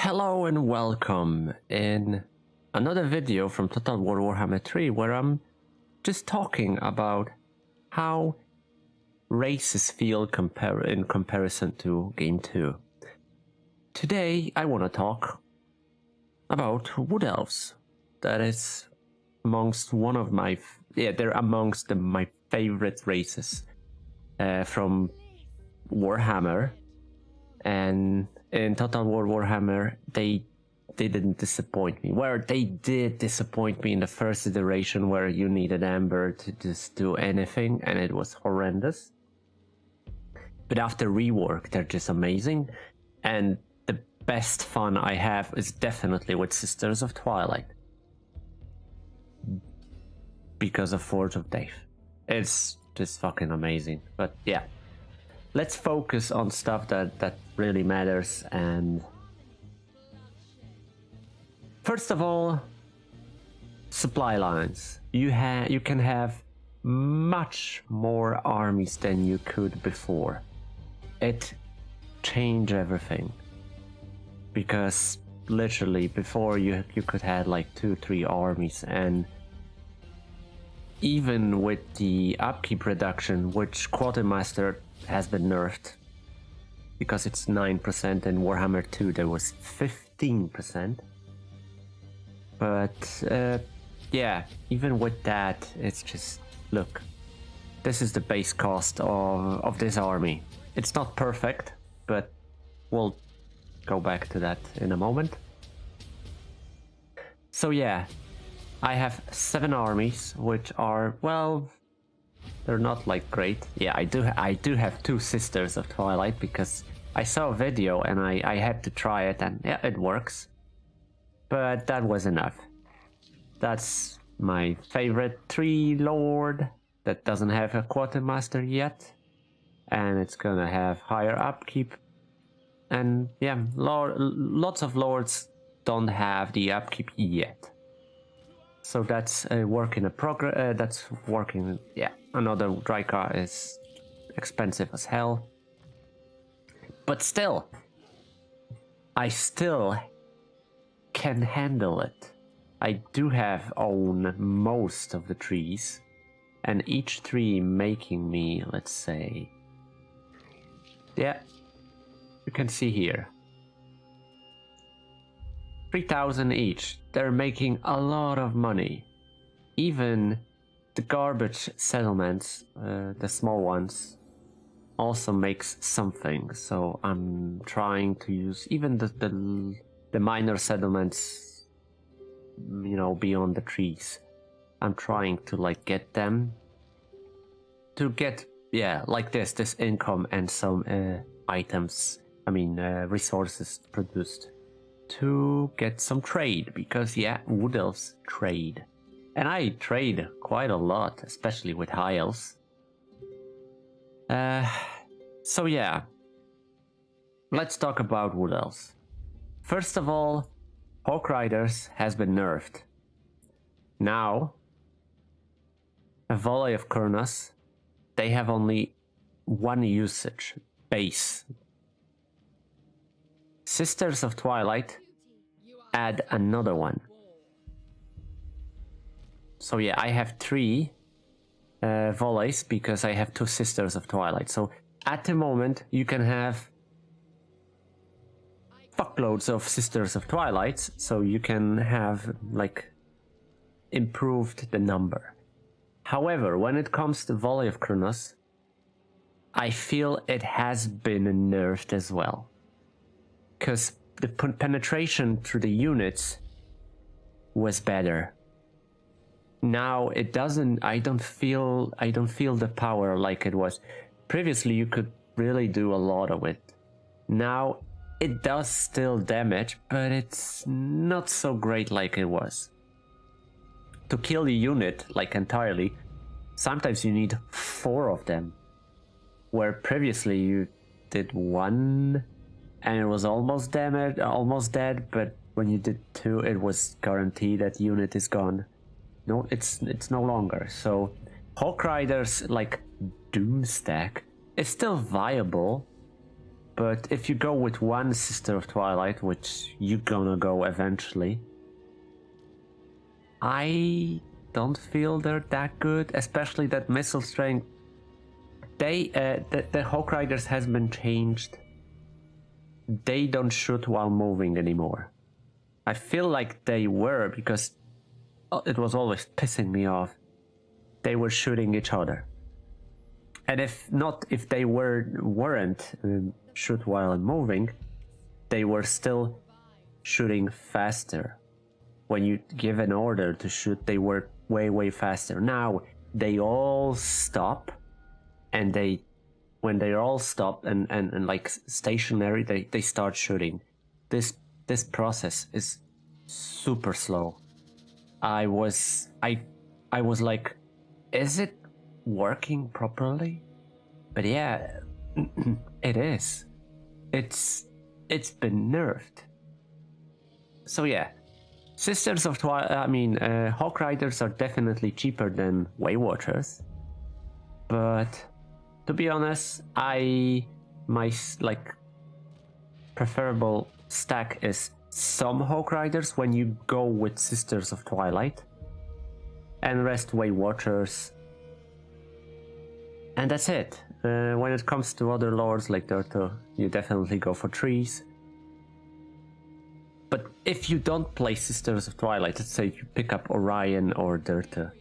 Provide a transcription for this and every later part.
Hello and welcome in another video from Total War Warhammer 3 where I'm just talking about how races feel in comparison to Game 2. Today I want to talk about Wood Elves. That is amongst my favorite races from Warhammer. And in Total War Warhammer, they didn't disappoint me. Where they did disappoint me in the first iteration, where you needed Amber to just do anything, and it was horrendous. But after rework, they're just amazing. And the best fun I have is definitely with Sisters of Twilight. Because of Forge of Death. It's just fucking amazing. But yeah. Let's focus on stuff that really matters. And first of all, supply lines. You can have much more armies than you could before. It changed everything, because literally before you could have like 2-3 armies, and even with the upkeep reduction, which Quartermaster has been nerfed because it's 9%, in Warhammer 2 there was 15%. But yeah, even with that, it's just, look, this is the base cost of this army. It's not perfect, but we'll go back to that in a moment. So yeah, I have 7 armies, which are, well, they're not like great. Yeah, I do have 2 Sisters of Twilight, because I saw a video and I had to try it, and yeah, it works. But that was enough. That's my favorite 3 Lord that doesn't have a Quartermaster yet, and it's gonna have higher upkeep. And yeah, lots of Lords don't have the upkeep yet. So that's a work in progress. That's working. Yeah, another Drycar is expensive as hell. But still, I still can handle it. I do own most of the trees, and each tree making me, let's say, yeah, you can see here, 3,000 each. They're making a lot of money. Even the garbage settlements, the small ones, also makes something. So I'm trying to use even the minor settlements, you know, beyond the trees. I'm trying to like get them to get, yeah, like this income and some items. I mean resources produced, to get some trade, because yeah, Wood Elves trade. And I trade quite a lot, especially with High Elves. So yeah, let's talk about Wood Elves. First of all, Hawk Riders has been nerfed. Now, a Volley of Kurnas, they have only 1 usage, base. Sisters of Twilight add another one. So yeah, I have 3 volleys because I have 2 Sisters of Twilight. So at the moment you can have fuckloads of Sisters of Twilight, so you can have like improved the number. However, when it comes to Volley of Kurnas, I feel it has been nerfed as well. Because the penetration through the units was better. Now it doesn't. I don't feel the power like it was. Previously you could really do a lot of it. Now it does still damage, but it's not so great like it was. To kill the unit like entirely, sometimes you need 4 of them, where previously you did 1. And it was almost dead, but when you did 2, it was guaranteed that unit is gone. No, it's no longer. So Hawk Riders like Doomstack is still viable, But if you go with one Sister of Twilight, which you're gonna go eventually, I don't feel they're that good, especially that missile strength. The Hawk Riders has been changed. They don't shoot while moving anymore. I feel like they were, because it was always pissing me off. They were shooting each other. And if they weren't shoot while moving, they were still shooting faster. When you give an order to shoot, they were way faster. Now they all stop, and when they're all stopped and like stationary, they start shooting. This process is super slow. I was like, is it working properly? But yeah, it is. It's been nerfed. So yeah, Sisters of Twilight, Hawk Riders are definitely cheaper than Way Watchers. But to be honest, my preferable stack is some Hawk Riders when you go with Sisters of Twilight, and rest Way Watchers. And that's it. When it comes to other lords like Dirto, you definitely go for trees. But if you don't play Sisters of Twilight, let's say you pick up Orion or Dirto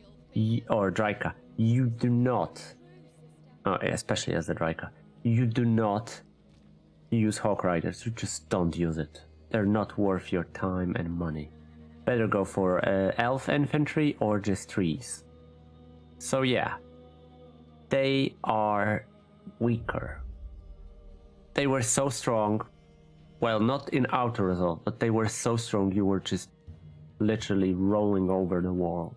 or Draika, you do not, especially as the Draika, you do not use Hawk Riders. You just don't use it. They're not worth your time and money. Better go for Elf Infantry or just trees. So yeah, they are weaker. They were so strong. Well, not in outer result, but they were so strong you were just literally rolling over the world.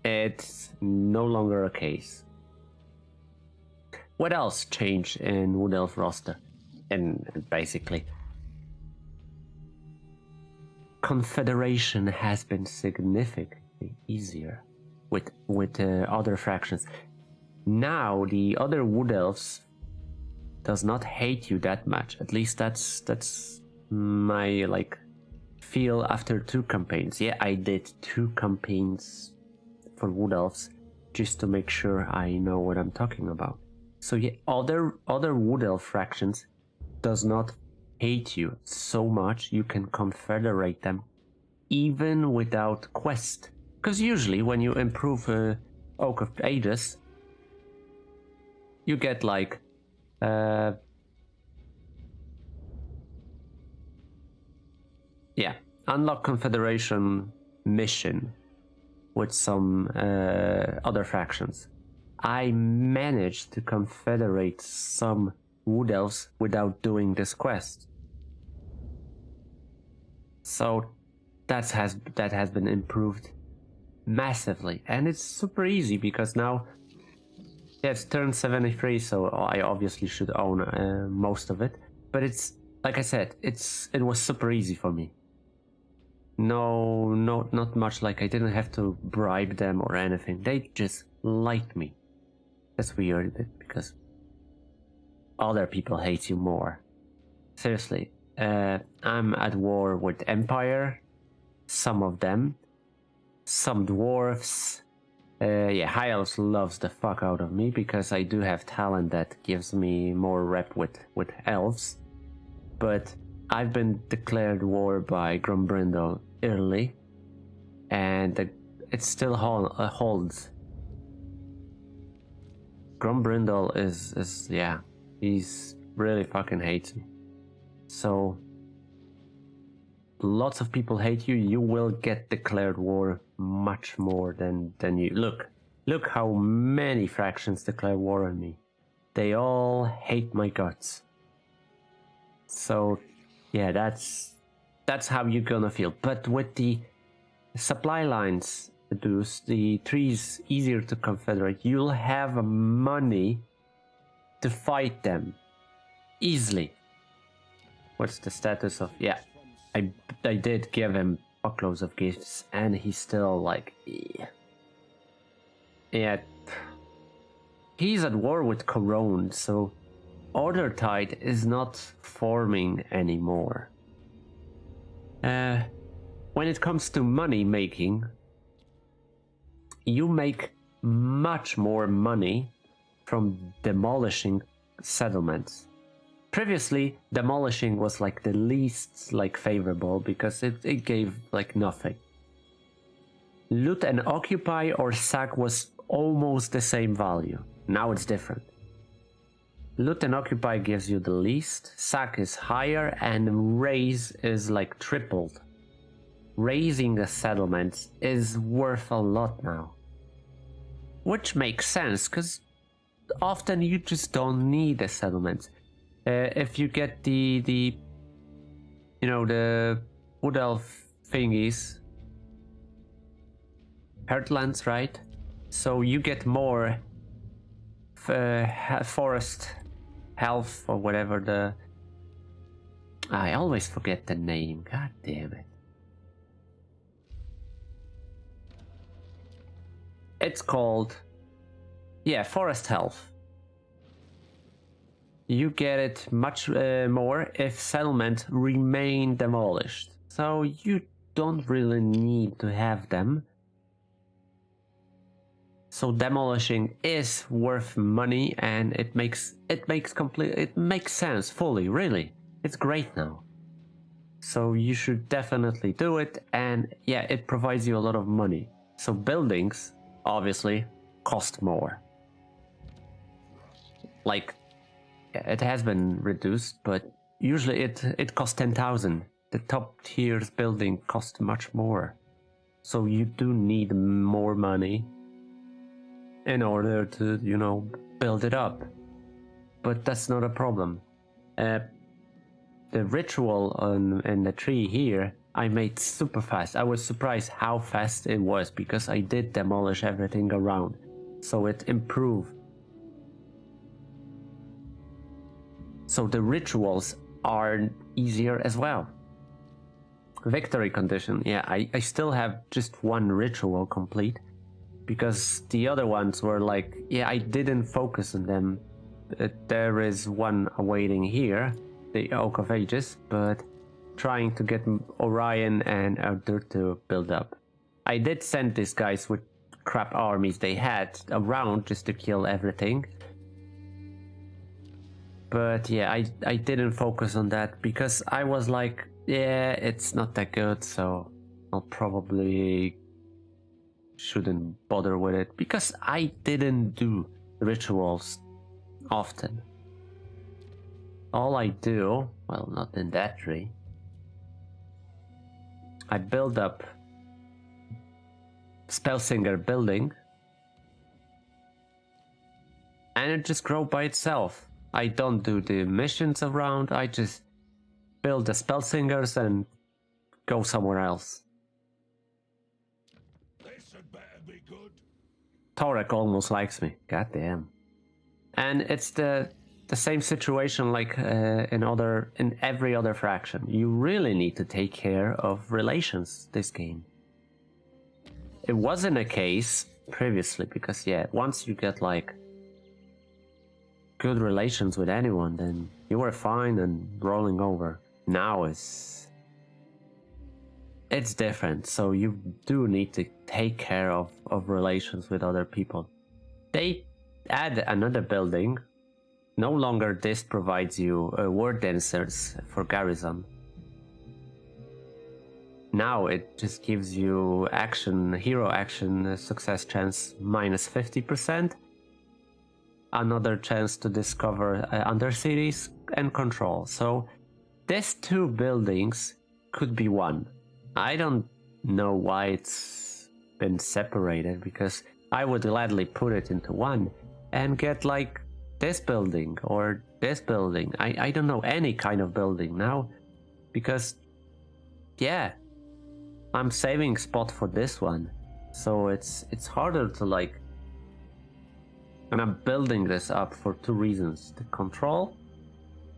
It's no longer a case. What else changed in Wood Elf roster? And basically, Confederation has been significantly easier with other fractions. Now the other Wood Elves does not hate you that much. At least that's my feel after 2 campaigns. Yeah, I did 2 campaigns for Wood Elves just to make sure I know what I'm talking about. So yeah, other Wood Elf fractions does not hate you so much you can confederate them even without quest. Because usually when you improve Oak of Ages, you get unlock Confederation mission with some other fractions. I managed to confederate some Wood Elves without doing this quest. So that has been improved massively, and it's super easy because now, yeah, it's turn 73, so I obviously should own most of it. But it's like I said, it was super easy for me. Not much. Like, I didn't have to bribe them or anything. They just liked me. That's weird because other people hate you more. Seriously, I'm at war with Empire. Some of them, some dwarves. High Elves loves the fuck out of me because I do have talent that gives me more rep with elves. But I've been declared war by Grombrindal early, and it still holds. Grombrindal is he's really fucking hates me. So lots of people hate you. You will get declared war much more than you. Look how many fractions declare war on me. They all hate my guts. So yeah, that's how you're gonna feel. But with the supply lines reduced, the trees easier to confederate, you'll have money to fight them easily. What's the status of? Yeah, I did give him buckloads of gifts, and he's still like, yeah. He's at war with Corone, so Order Tide is not forming anymore. When it comes to money making, you make much more money from demolishing settlements. Previously, demolishing was like the least like favorable because it gave like nothing. Loot and occupy or sack was almost the same value. Now it's different. Loot and occupy gives you the least, sack is higher, and raise is like tripled. Raising a settlement is worth a lot now. Which makes sense, because often you just don't need a settlement. If you get the Wood Elf thingies, Heartlands, right? So you get more forest health or whatever the... I always forget the name, god damn it. It's called... yeah, forest health. You get it much more if settlement remain demolished. So you don't really need to have them. So demolishing is worth money, and it makes sense fully, really. It's great now. So you should definitely do it, and yeah, it provides you a lot of money. So buildings obviously cost more. Like, it has been reduced, but usually it costs 10,000. The top tier's building costs much more. So you do need more money in order to, build it up. But that's not a problem. The ritual in the tree here, I made super fast. I was surprised how fast it was because I did demolish everything around. So it improved. So the rituals are easier as well. Victory condition, yeah, I still have just one ritual complete. Because the other ones were like, yeah, I didn't focus on them. There is one awaiting here, the Oak of Ages, but trying to get Orion and Elder to build up. I did send these guys with crap armies they had around just to kill everything. But yeah, I didn't focus on that because I was like, yeah, it's not that good, so I'll probably shouldn't bother with it because I didn't do rituals often. All I do, well, not in that tree, I build up Spellsinger building and it just grows by itself. I don't do the missions around, I just build the Spellsingers and go somewhere else. Torek almost likes me, goddamn. And it's the same situation like in every other faction. You really need to take care of relations this game. It wasn't a case previously because yeah, once you get like good relations with anyone, then you were fine and rolling over. Now it's different, so you do need to take care of relations with other people. They add another building. No longer this provides you word dancers for garrison. Now it just gives you hero action success chance minus 50%. Another chance to discover undercities and control. So these two buildings could be one. I don't know why it's been separated because I would gladly put it into one and get like this building or this building. I don't know, any kind of building now because yeah, I'm saving spot for this one. So it's harder to like, and I'm building this up for two reasons: the control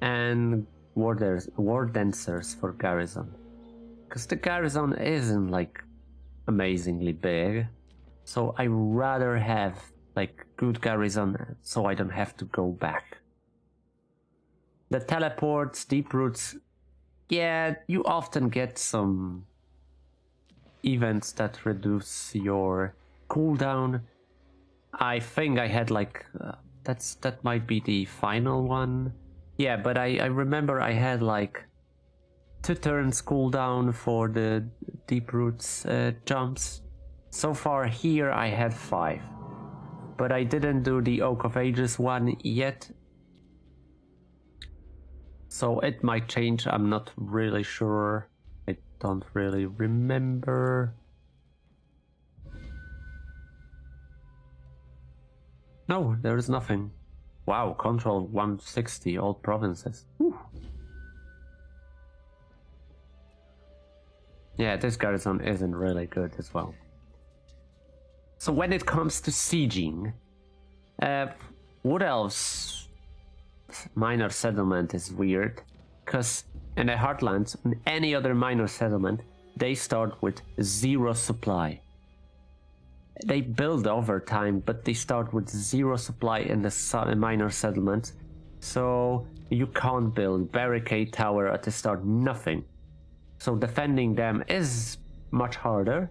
and ward dancers for garrison. Because the garrison isn't like amazingly big, so I rather have like good garrison so I don't have to go back. The teleports, deep roots, yeah, you often get some events that reduce your cooldown. I think I had like that might be the final one. Yeah, but I remember I had like 2 turns cooldown for the deep roots jumps. So far here I had 5, but I didn't do the Oak of Ages one yet, so it might change. I'm not really sure. I don't really remember. No, there is nothing. Wow, control 160, all provinces. Whew. Yeah, this garrison isn't really good as well. So when it comes to sieging, Wood Elves minor settlement is weird, because in the Heartlands, in any other minor settlement, they start with 0 supply. They build over time, but they start with 0 supply in the minor settlements, so you can't build barricade tower at the start, nothing. So defending them is much harder,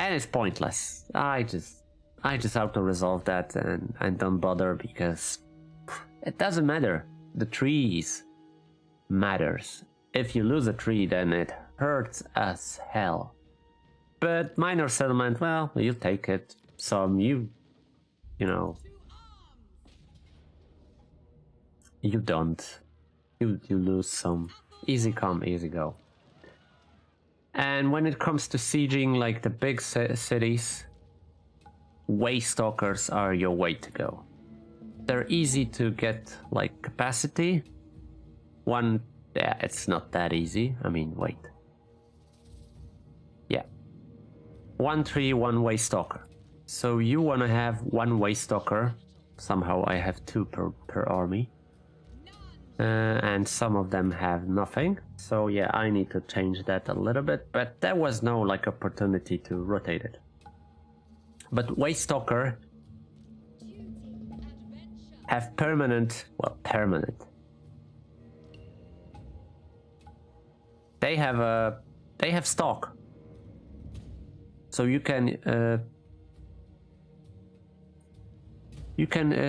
and it's pointless. I just auto-resolve that and don't bother, because it doesn't matter. The trees matters. If you lose a tree, then it hurts as hell. But minor settlement, well, you take it. Some you know, you don't. You lose some. Easy come, easy go. And when it comes to sieging, like the big cities, Waystalkers are your way to go. They're easy to get, like, capacity. Yeah, it's not that easy. I mean, wait. Yeah. 1 tree, 1 Waystalker. So you want to have 1 Waystalker. Somehow I have 2 per army. And some of them have nothing. So yeah, I need to change that a little bit. But there was no, like, opportunity to rotate it. But Waystalker have permanent. They have stock, so you can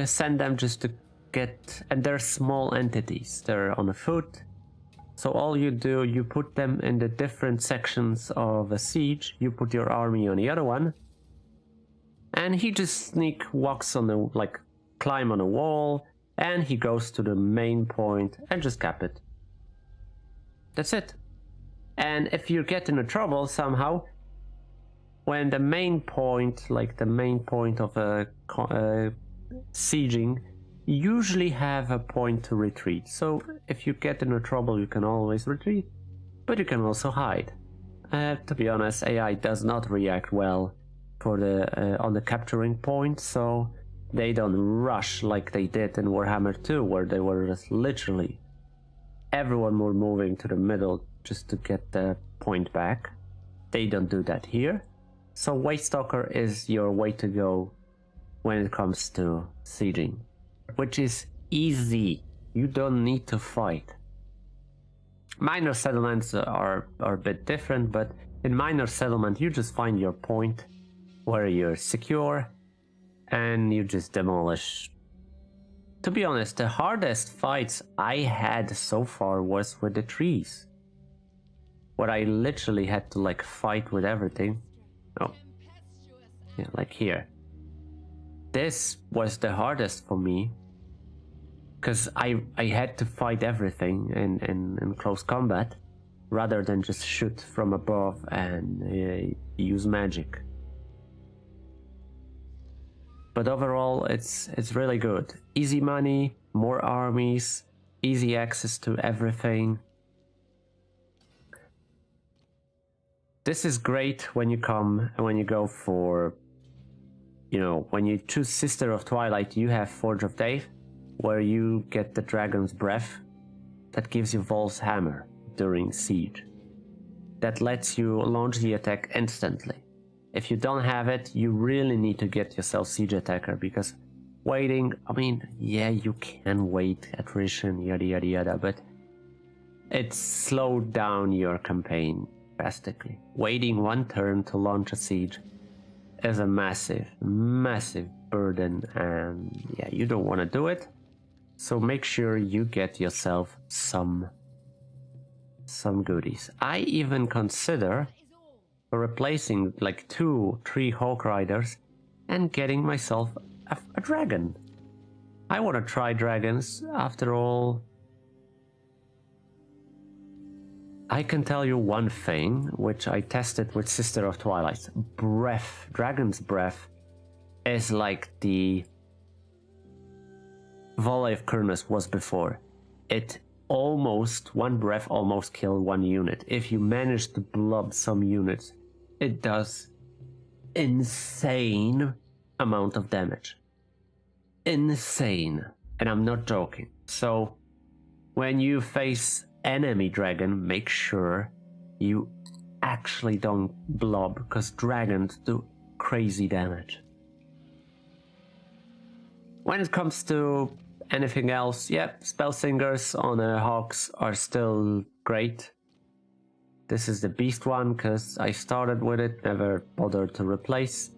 send them just to get, and they're small entities. They're on a foot, so all you do, you put them in the different sections of a siege. You put your army on the other one, and he just walks on the, like, climb on a wall, and he goes to the main point and just cap it. That's it. And if you get into trouble somehow, when the main point, like the main point of a sieging, usually have a point to retreat. So if you get into trouble, you can always retreat, but you can also hide. To be honest, AI does not react well for on the capturing point, so they don't rush like they did in Warhammer 2, where they were just literally everyone were moving to the middle just to get the point back. They don't do that here. So Waystalker is your way to go when it comes to sieging, which is easy. You don't need to fight. Minor settlements are a bit different, but in minor settlement you just find your point where you're secure and you just demolish. To be honest, the hardest fights I had so far was with the trees, where I literally had to, like, fight with everything. Oh, yeah, like here. This was the hardest for me, because I had to fight everything in close combat, rather than just shoot from above and use magic. But overall, it's really good. Easy money, more armies, easy access to everything. This is great when you go for, when you choose Sister of Twilight, you have Forge of Dave, where you get the Dragon's Breath that gives you Vol's Hammer during siege. That lets you launch the attack instantly. If you don't have it, you really need to get yourself Siege Attacker, because waiting, I mean, yeah, you can wait attrition, yada yada yada, but it slowed down your campaign drastically. Waiting one turn to launch a siege is a massive, massive burden, and yeah, you don't want to do it. So make sure you get yourself some goodies. I even consider replacing like 2-3 Hawk Riders and getting myself a dragon. I want to try dragons. After all, I can tell you one thing, which I tested with Sister of Twilight. Breath, Dragon's Breath, is like the Volley of Kurnus was before. It almost, one breath almost killed one unit. If you manage to blob some units, it does insane amount of damage. Insane. And I'm not joking. So when you face enemy dragon, make sure you actually don't blob, because dragons do crazy damage. When it comes to anything else, yeah, spell singers on Hawks are still great. This is the beast one because I started with it, never bothered to replace.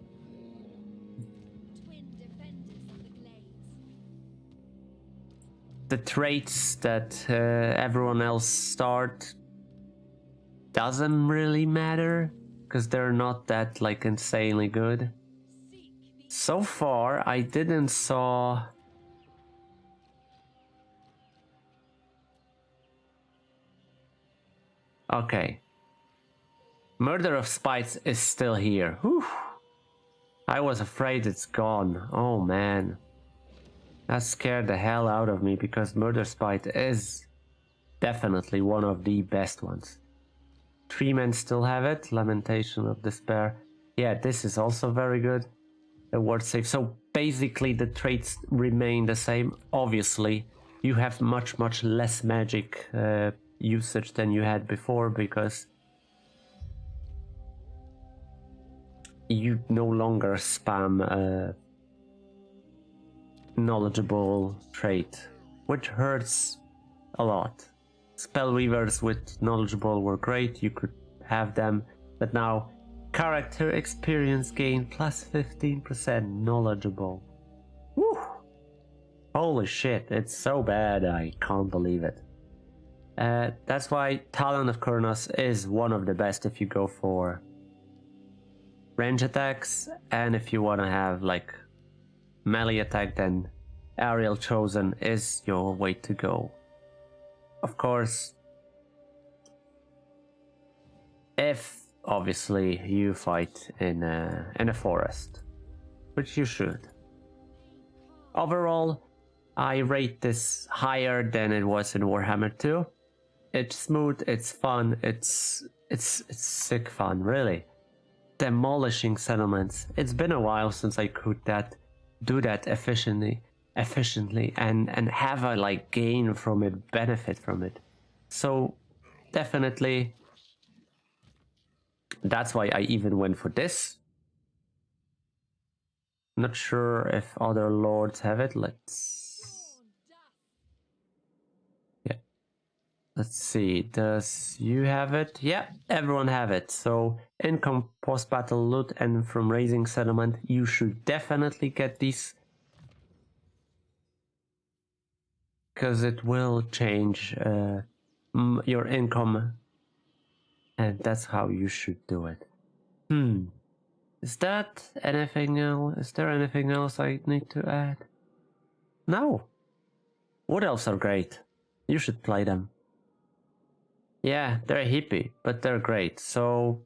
The traits that everyone else start doesn't really matter because they're not that like insanely good. So far, I didn't saw. Okay. Murder of Spites is still here. Whew. I was afraid it's gone. Oh man. That scared the hell out of me because Murder Spite is definitely one of the best ones. 3 men still have it. Lamentation of Despair. Yeah, this is also very good. The word save. So basically the traits remain the same. Obviously, you have much less magic usage than you had before because you no longer spam knowledgeable trait, which hurts a lot. Spell weavers with knowledgeable were great, you could have them, but now character experience gain plus 15% knowledgeable. Woo! Holy shit, it's so bad, I can't believe it. That's why Talon of Kurnus is one of the best if you go for range attacks, and if you want to have like melee attack, then Aerial Chosen is your way to go. Of course, if obviously you fight in a forest, which you should. Overall, I rate this higher than it was in Warhammer 2. It's smooth, it's fun, it's sick fun, really. Demolishing settlements. It's been a while since I could do that efficiently and have a like gain from it, benefit from it. So definitely that's why I even went for this. Not sure if other lords have it. Let's see, does you have it? Yeah, everyone have it. So income, post-battle loot, and from raising settlement, you should definitely get these. Because it will change your income. And that's how you should do it. Is that anything else? Is there anything else I need to add? No. Wood Elves are great. You should play them. Yeah, they're hippie, but they're great, so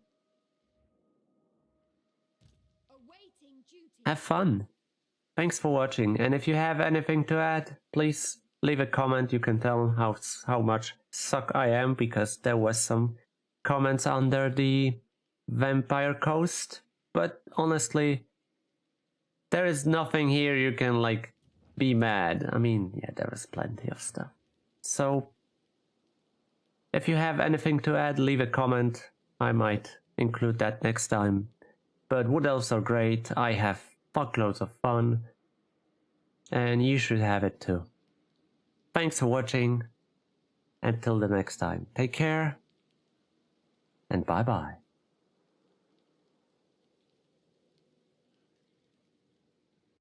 have fun. Thanks for watching, and if you have anything to add, please leave a comment. You can tell how much suck I am, because there was some comments under the Vampire Coast, but honestly, there is nothing here you can like be mad. I mean, yeah, there is plenty of stuff. So if you have anything to add, leave a comment. I might include that next time. But Wood Elves are great. I have fuckloads of fun. and you should have it too. Thanks for watching. Until the next time, take care and bye bye.